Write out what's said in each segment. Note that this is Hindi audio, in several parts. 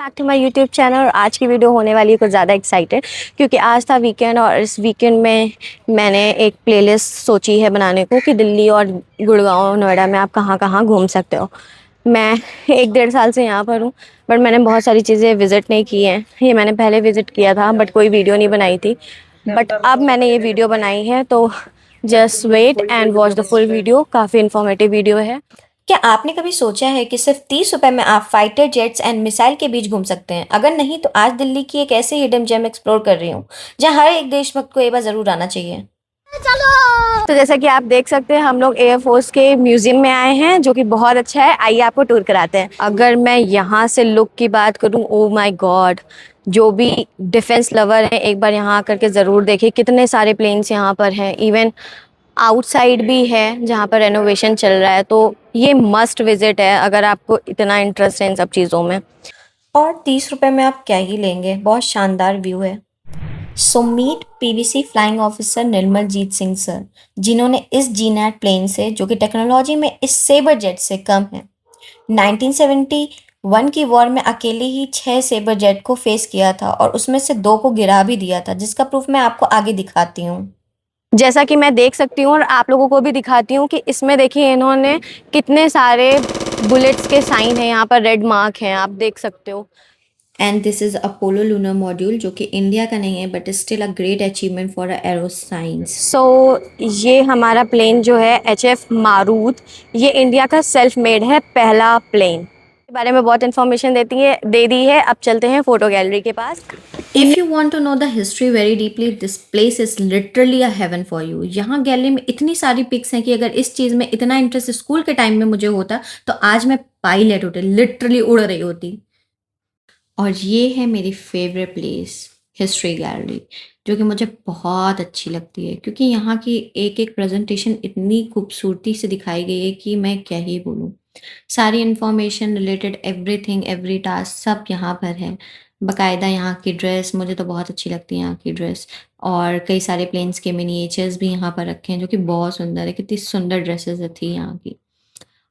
Back to my YouTube channel. और आज की वीडियो होने वाली है कुछ ज़्यादा एक्साइटेड, क्योंकि आज था वीकेंड और इस वीकेंड में मैंने एक प्लेलिस्ट सोची है बनाने को कि दिल्ली और गुड़गांव नोएडा में आप कहाँ कहाँ घूम सकते हो। मैं 1-1.5 साल से यहाँ पर हूँ, बट मैंने बहुत सारी चीज़ें विज़िट नहीं की हैं। ये मैंने पहले विज़िट किया था बट कोई वीडियो नहीं बनाई थी, बट अब मैंने ये वीडियो बनाई है, तो just wait and watch the full video. काफ़ी इन्फॉर्मेटिव वीडियो है। क्या आपने कभी सोचा है कि सिर्फ 30 रुपए में आप फाइटर जेट्स एंड मिसाइल के बीच घूम सकते हैं? अगर नहीं तो आज दिल्ली की एक ऐसी हिडन जेम एक्सप्लोर कर रही हूँ जहाँ हर एक देशभक्त को एक बार जरूर आना चाहिए। तो जैसा कि आप देख सकते हैं, हम लोग एयरफोर्स के म्यूजियम में आए हैं, जो कि बहुत अच्छा है। आइए आपको टूर कराते हैं। अगर मैं यहाँ से लुक की बात करूँ, ओ माय गॉड, जो भी डिफेंस लवर हैं एक बार यहाँ आकर के ज़रूर देखें। कितने सारे प्लेन्स यहाँ पर हैं, इवन आउटसाइड भी है जहाँ पर रेनोवेशन चल रहा है। तो ये मस्ट विजिट है अगर आपको इतना इंटरेस्ट है इन सब चीज़ों में। और 30 रुपए में आप क्या ही लेंगे, बहुत शानदार व्यू है। So meet PVC flying officer Nirmaljit Singh sir, जिन्होंने इस जीनैट प्लेन से, जो कि टेक्नोलॉजी में इस सेबर जेट से कम है, 1971 की वॉर में अकेले ही 6 सेबर जेट को फेस किया था और उसमें से 2 को गिरा भी दिया था, जिसका प्रूफ मैं आपको आगे दिखाती हूँ। जैसा कि मैं देख सकती हूँ और आप लोगों को भी दिखाती हूँ कि इसमें देखिए इन्होंने कितने सारे बुलेट्स के साइन हैं, यहाँ पर रेड मार्क हैं, आप देख सकते हो। And this is Apollo lunar module, जो कि इंडिया का नहीं है but still a great achievement for aero science. So ये हमारा प्लेन जो है HF मारूत, ये इंडिया का सेल्फ मेड है पहला प्लेन। के बारे में बहुत इन्फॉर्मेशन दे दी है। अब चलते हैं फोटो गैलरी के पास। If you want to know the history very deeply, this place is literally a heaven for you. यहाँ गैलरी में इतनी सारी पिक्स हैं कि अगर इस चीज़ में इतना इंटरेस्ट स्कूल के टाइम में मुझे होता तो आज मैं पायलट होती, लिटरली उड़ रही होती। और ये है मेरी फेवरेट प्लेस, हिस्ट्री गैलरी, जो कि मुझे बहुत अच्छी लगती है क्योंकि यहाँ की एक एक प्रेजेंटेशन इतनी खूबसूरती से दिखाई गई है कि मैं क्या ही बोलूँ। सारी information related, everything, every task सब यहाँ पर है। बाकायदा यहाँ की ड्रेस मुझे तो बहुत अच्छी लगती है, यहाँ की ड्रेस। और कई सारे प्लेन्स के मिनिएचर्स भी यहाँ पर रखे हैं जो कि बहुत सुंदर है। कितनी सुंदर ड्रेसेस थी यहाँ की।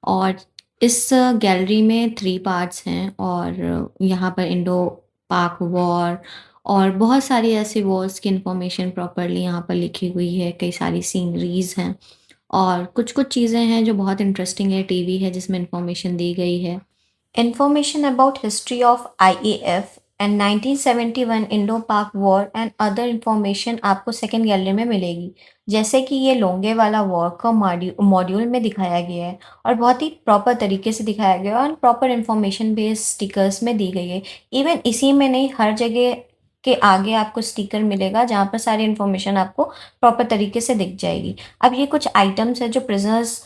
और इस गैलरी में 3 पार्ट्स हैं और यहाँ पर इंडो पाक वॉर और बहुत सारी ऐसी वॉर्स की इन्फॉर्मेशन प्रॉपरली यहाँ पर लिखी हुई है। कई सारी सीनरीज हैं और कुछ-कुछ चीज़ें हैं जो बहुत इंटरेस्टिंग है। टीवी है जिसमें इन्फॉर्मेशन दी गई है। Information about history of IAF and 1971 Indo पाक वॉर एंड अदर इन्फॉर्मेशन आपको सेकेंड गैलरी में मिलेगी। जैसे कि ये लोंगे वाला वॉर का मॉड्यूल में दिखाया गया है और बहुत ही प्रॉपर तरीके से दिखाया गया है और प्रॉपर इन्फॉर्मेशन बेस्ड स्टिकर्स में दी गई है। इवन इसी में नहीं, हर जगह के आगे आपको स्टिकर मिलेगा जहाँ पर सारी इन्फॉर्मेशन आपको प्रॉपर तरीके से दिख जाएगी। अब ये कुछ आइटम्स है जो प्रिजनर्स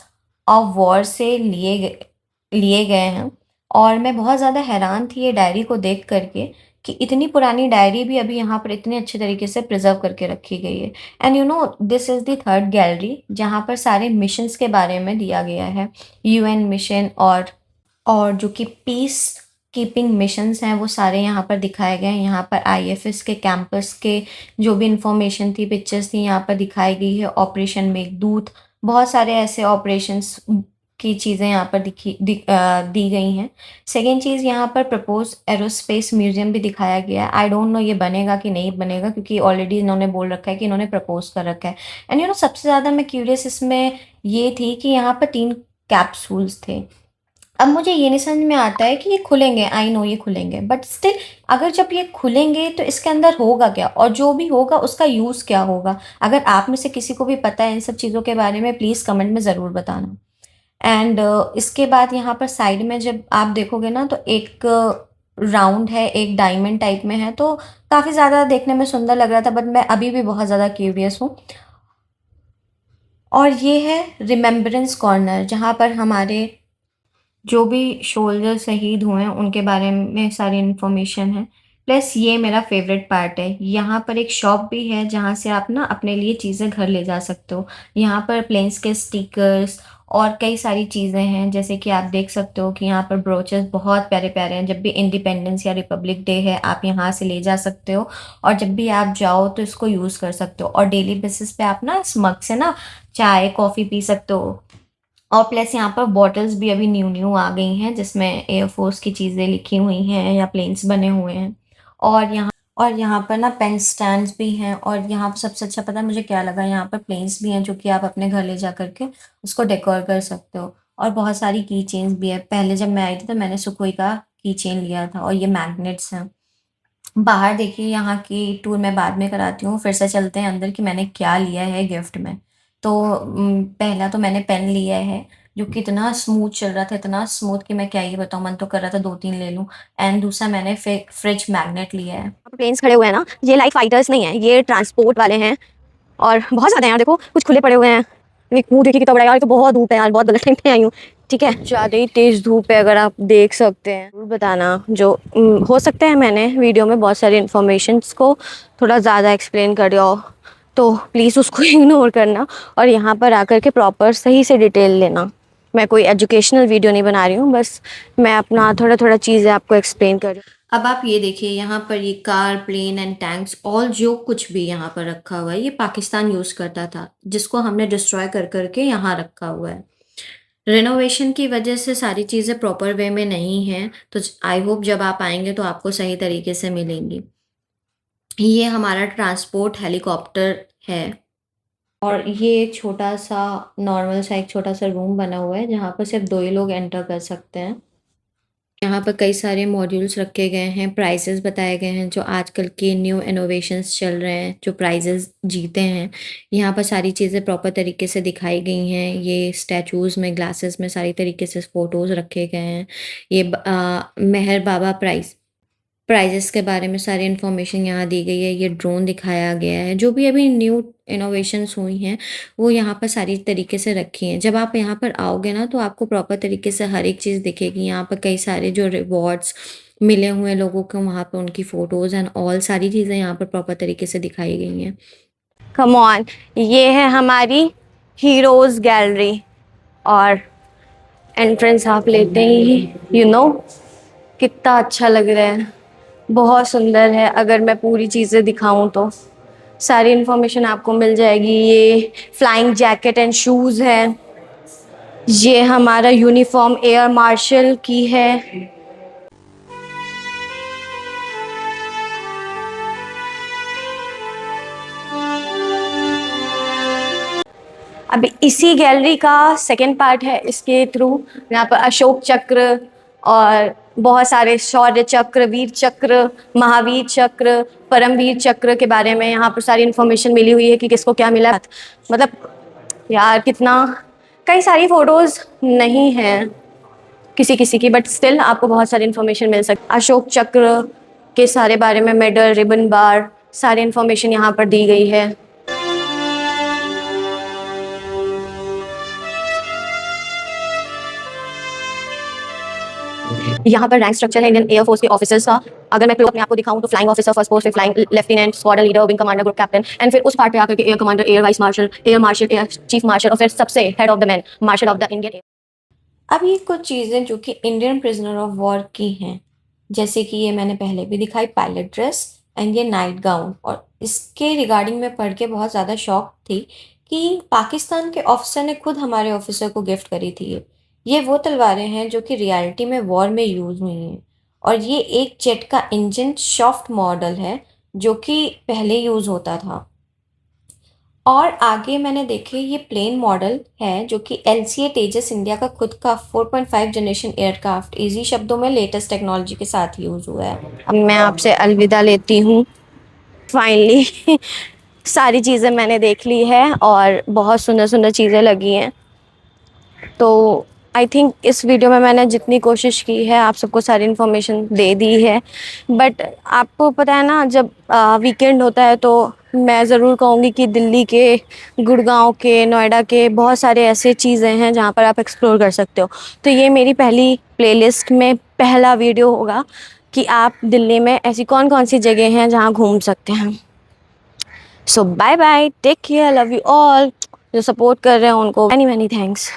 ऑफ वॉर से लिए गए हैं और मैं बहुत ज़्यादा हैरान थी ये डायरी को देख करके कि इतनी पुरानी डायरी भी अभी यहाँ पर इतने अच्छे तरीके से प्रिजर्व करके रखी गई है। And you know, this is the third gallery जहाँ पर सारे मिशंस के बारे में दिया गया है। यूएन मिशन और जो कि पीस कीपिंग मिशंस हैं वो सारे यहाँ पर दिखाए गए हैं। यहाँ पर आईएफएस के कैंपस के जो भी इंफॉर्मेशन थी, पिक्चर्स थी, यहाँ पर दिखाई गई है। ऑपरेशन मेघदूत, बहुत सारे ऐसे ऑपरेशंस की चीज़ें यहाँ पर दी गई हैं। सेकेंड चीज़, यहाँ पर प्रपोज एरोस्पेस म्यूजियम भी दिखाया गया है। आई डोंट नो ये बनेगा कि नहीं बनेगा, क्योंकि ऑलरेडी इन्होंने बोल रखा है कि इन्होंने प्रपोज कर रखा है। एंड यू नो, सबसे ज़्यादा मैं क्यूरियस इसमें ये थी कि यहाँ पर 3 कैप्सूल्स थे। अब मुझे ये नहीं समझ में आता है कि ये खुलेंगे, आई नो ये खुलेंगे, बट स्टिल अगर जब ये खुलेंगे तो इसके अंदर होगा क्या, और जो भी होगा उसका यूज़ क्या होगा। अगर आप में से किसी को भी पता है इन सब चीज़ों के बारे में, प्लीज़ कमेंट में ज़रूर बताना। एंड इसके बाद यहाँ पर साइड में जब आप देखोगे ना, तो एक राउंड है, एक डायमंड टाइप में है, तो काफ़ी ज़्यादा देखने में सुंदर लग रहा था, बट मैं अभी भी बहुत ज़्यादा क्यूरियस हूँ। और ये है रिमेम्बरेंस कॉर्नर, जहाँ पर हमारे जो भी सोल्जर शहीद हुए हैं उनके बारे में सारी इन्फॉर्मेशन है। प्लस ये मेरा फेवरेट पार्ट है, यहाँ पर एक शॉप भी है जहाँ से आप ना अपने लिए चीज़ें घर ले जा सकते हो। यहाँ पर प्लेन्स के स्टिकर्स और कई सारी चीज़ें हैं, जैसे कि आप देख सकते हो कि यहाँ पर ब्रोचेस बहुत प्यारे प्यारे हैं। जब भी इंडिपेंडेंस या रिपब्लिक डे है, आप यहाँ से ले जा सकते हो और जब भी आप जाओ तो इसको यूज़ कर सकते हो। और डेली बेसिस पे आप ना इस मग से ना चाय कॉफ़ी पी सकते हो। और प्लस यहाँ पर बॉटल्स भी अभी न्यू न्यू आ गई हैं जिसमें एयरफोर्स की चीज़ें लिखी हुई हैं या प्लेन्स बने हुए हैं। और यहाँ पर ना पेन स्टैंड्स भी हैं, और यहाँ पर सबसे अच्छा पता है मुझे क्या लगा, यहाँ पर प्लेन्स भी हैं जो कि आप अपने घर ले जा करके उसको डेकोर कर सकते हो। और बहुत सारी की चेन्स भी है। पहले जब मैं आई थी तो मैंने सुकोई का की चेन लिया था, और ये मैग्नेट्स हैं। बाहर देखिए, यहाँ की टूर मैं बाद में कराती हूँ। फिर से चलते हैं अंदर कि मैंने क्या लिया है गिफ्ट में। तो पहला तो मैंने पेन लिया है जो कि इतना स्मूथ चल रहा था, इतना स्मूथ कि मैं क्या ही बताऊँ, मन तो कर रहा था 2-3 ले लूँ। एंड दूसरा मैंने फ्रिज मैग्नेट लिया है। प्लेन्स खड़े हुए हैं ना, ये लाइक फाइटर्स नहीं है, ये ट्रांसपोर्ट वाले हैं और बहुत ज़्यादा हैं यार। देखो कुछ खुले पड़े हुए हैं। मुँह देखिए कितना बड़ा है यार, ये तो बहुत धूप है यार, बहुत गलत टाइम पे आई हूँ। ठीक है, ज़्यादा ही तेज़ धूप है, अगर आप देख सकते हैं। ज़रूर बताना, जो हो सकता है मैंने वीडियो में बहुत सारी इन्फॉर्मेशंस को थोड़ा ज़्यादा एक्सप्लेन कर दिया हो, तो प्लीज़ उसको इग्नोर करना और यहाँ पर आकर के प्रॉपर सही से डिटेल लेना। मैं कोई एजुकेशनल वीडियो नहीं बना रही हूँ, बस मैं अपना थोड़ा थोड़ा चीज़ें आपको एक्सप्लेन कर रही हूँ। अब आप ये देखिए, यहाँ पर ये car, plane and tanks, all जो कुछ भी यहाँ पर रखा हुआ है ये पाकिस्तान यूज़ करता था, जिसको हमने डिस्ट्रॉय कर करके यहाँ रखा हुआ है। रेनोवेशन की वजह से सारी चीज़ें प्रॉपर वे में नहीं हैं, तो आई होप जब आप आएंगे तो आपको सही तरीके से मिलेंगी। ये हमारा ट्रांसपोर्ट हेलीकॉप्टर है, और ये एक छोटा सा नॉर्मल सा एक छोटा सा रूम बना हुआ है जहाँ पर सिर्फ 2 ही लोग एंटर कर सकते हैं। यहाँ पर कई सारे मॉड्यूल्स रखे गए हैं, प्राइजेस बताए गए हैं जो आजकल के न्यू इनोवेशंस चल रहे हैं, जो प्राइजेस जीते हैं। यहाँ पर सारी चीज़ें प्रॉपर तरीके से दिखाई गई हैं। ये स्टैचूज़ में, ग्लासेस में सारी तरीके से फ़ोटोज़ रखे गए हैं। ये मेहर बाबा प्राइजेस के बारे में सारी इन्फॉर्मेशन यहाँ दी गई है। ये ड्रोन दिखाया गया है। जो भी अभी न्यू इनोवेशंस हुई हैं वो यहाँ पर सारी तरीके से रखी हैं। जब आप यहाँ पर आओगे ना तो आपको प्रॉपर तरीके से हर एक चीज़ दिखेगी। यहाँ पर कई सारे जो रिवॉर्ड्स मिले हुए हैं लोगों को, वहाँ पर उनकी फ़ोटोज़ एंड ऑल सारी चीज़ें यहाँ पर प्रॉपर तरीके से दिखाई गई हैं। कम ऑन, ये है हमारी हीरोज़ गैलरी और एंट्रेंस आप लेते ही कितना अच्छा लग रहा है, बहुत सुंदर है। अगर मैं पूरी चीज़ें दिखाऊं तो सारी इन्फॉर्मेशन आपको मिल जाएगी। ये फ्लाइंग जैकेट एंड शूज़ है। ये हमारा यूनिफॉर्म एयर मार्शल की है। अभी इसी गैलरी का सेकंड पार्ट है। इसके थ्रू यहाँ पर अशोक चक्र और बहुत सारे शौर्य चक्र, वीर चक्र, महावीर चक्र, परमवीर चक्र के बारे में यहाँ पर सारी इन्फॉर्मेशन मिली हुई है कि किसको क्या मिला। मतलब यार कितना, कई सारी फ़ोटोज़ नहीं हैं किसी किसी की, बट स्टिल आपको बहुत सारी इन्फॉर्मेशन मिल सकती। अशोक चक्र के सारे बारे में, मेडल, रिबन बार, सारी इन्फॉर्मेशन यहाँ पर दी गई है। यहाँ पर रैंक स्ट्रक्चर है इंडियन एयरफोर्स के ऑफिसर्स का। अगर मैं अपने आप को दिखाऊं तो फ्लाइंग ऑफिसर, फर्स्ट पोस्ट, फिर flying lieutenant, squadron leader, wing commander, group captain, and फिर उस पार्ट पे आकर के air commander, air vice marshal, air chief marshal, और फिर सबसे head of the man, marshal of the Indian air. अब ये कुछ चीज़ें जो कि इंडियन प्रिजनर ऑफ वॉर की हैं, जैसे कि ये मैंने पहले भी दिखाई, पायलट ड्रेस एंड ये नाइट गाउन। और इसके रिगार्डिंग में पढ़ के बहुत ज़्यादा शॉक थी कि पाकिस्तान के ऑफिसर ने खुद हमारे ऑफिसर को गिफ्ट करी थी। ये वो तलवारें हैं जो कि रियलिटी में वॉर में यूज़ हुई हैं। और ये एक जेट का इंजन सॉफ्ट मॉडल है जो कि पहले यूज़ होता था। और आगे मैंने देखे ये प्लेन मॉडल है जो कि LCA तेजस इंडिया का खुद का 4.5 जनरेशन एयरक्राफ्ट, इजी शब्दों में लेटेस्ट टेक्नोलॉजी के साथ यूज़ हुआ है। अब मैं आपसे अलविदा लेती हूँ फाइनली। सारी चीज़ें मैंने देख ली है और बहुत सुंदर सुंदर चीज़ें लगी हैं। तो आई थिंक इस वीडियो में मैंने जितनी कोशिश की है आप सबको सारी इन्फॉर्मेशन दे दी है। बट आपको पता है ना, जब वीकेंड होता है तो मैं ज़रूर कहूँगी कि दिल्ली के, गुड़गांव के, नोएडा के बहुत सारे ऐसे चीज़ें हैं जहाँ पर आप एक्सप्लोर कर सकते हो। तो ये मेरी पहली प्लेलिस्ट में पहला वीडियो होगा कि आप दिल्ली में ऐसी कौन कौन सी जगह हैं जहाँ घूम सकते हैं। So bye bye, take care, love you all. जो सपोर्ट कर रहे हैं उनको मैनी मैनी थैंक्स।